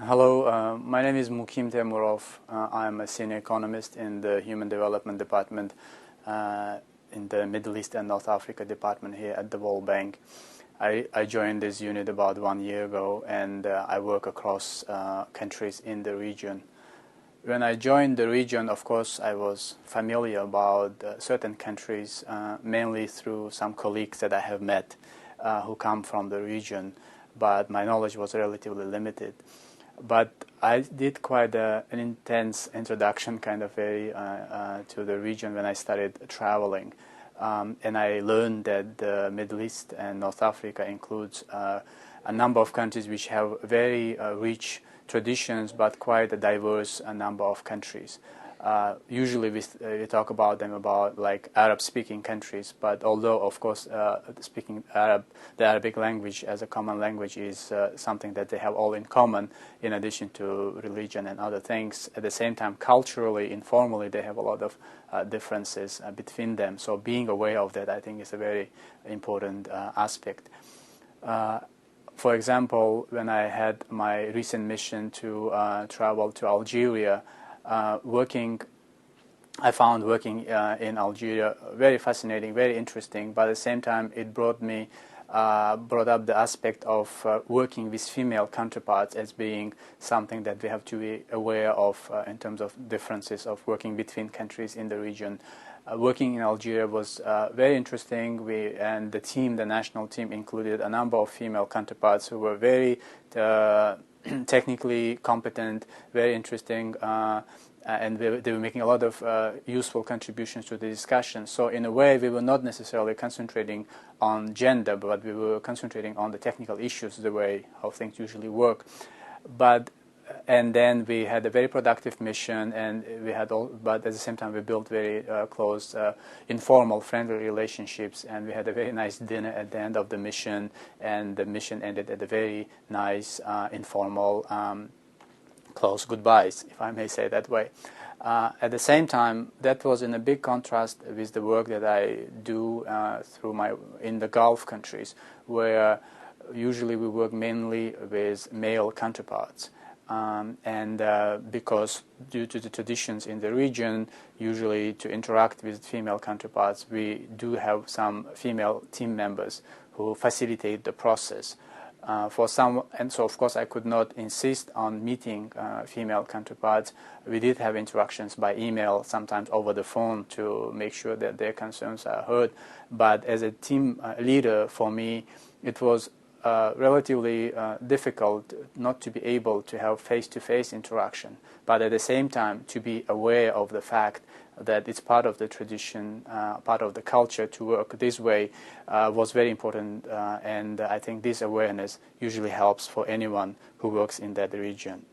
Hello, my name is Moukim. I'm a senior economist in the Human Development Department in the Middle East and North Africa department here at the World Bank. I joined this unit about 1 year ago, and I work across countries in the region. When I joined the region, of course, I was familiar about certain countries, mainly through some colleagues that I have met who come from the region, but my knowledge was relatively limited. But I did quite an intense introduction, kind of to the region when I started traveling. And I learned that the Middle East and North Africa includes a number of countries which have very rich traditions, but quite a diverse number of countries. Usually we talk about them about like Arab-speaking countries, but although of course speaking Arab, the Arabic language as a common language is something that they have all in common, in addition to religion and other things. At the same time, culturally, informally, they have a lot of differences between them. So being aware of that, I think, is a very important aspect. For example, when I had my recent mission to travel to Algeria, I found working in Algeria very fascinating, very interesting, but at the same time it brought up the aspect of working with female counterparts as being something that we have to be aware of in terms of differences of working between countries in the region. Working in Algeria was very interesting. And the national team, included a number of female counterparts who were very technically competent, very interesting, and they were making a lot of useful contributions to the discussion. So in a way, we were not necessarily concentrating on gender, but we were concentrating on the technical issues, the way how things usually work. And then we had a very productive mission, and but at the same time we built very close, informal, friendly relationships, and we had a very nice dinner at the end of the mission, and the mission ended at a very nice, informal, close goodbyes, if I may say that way. At the same time, that was in a big contrast with the work that I do in the Gulf countries, where usually we work mainly with male counterparts. Because due to the traditions in the region, usually to interact with female counterparts, we do have some female team members who facilitate the process. And so of course I could not insist on meeting female counterparts. We did have interactions by email, sometimes over the phone, to make sure that their concerns are heard. But as a team leader, for me, it was relatively difficult not to be able to have face-to-face interaction, but at the same time to be aware of the fact that it's part of the tradition, part of the culture to work this way was very important, and I think this awareness usually helps for anyone who works in that region.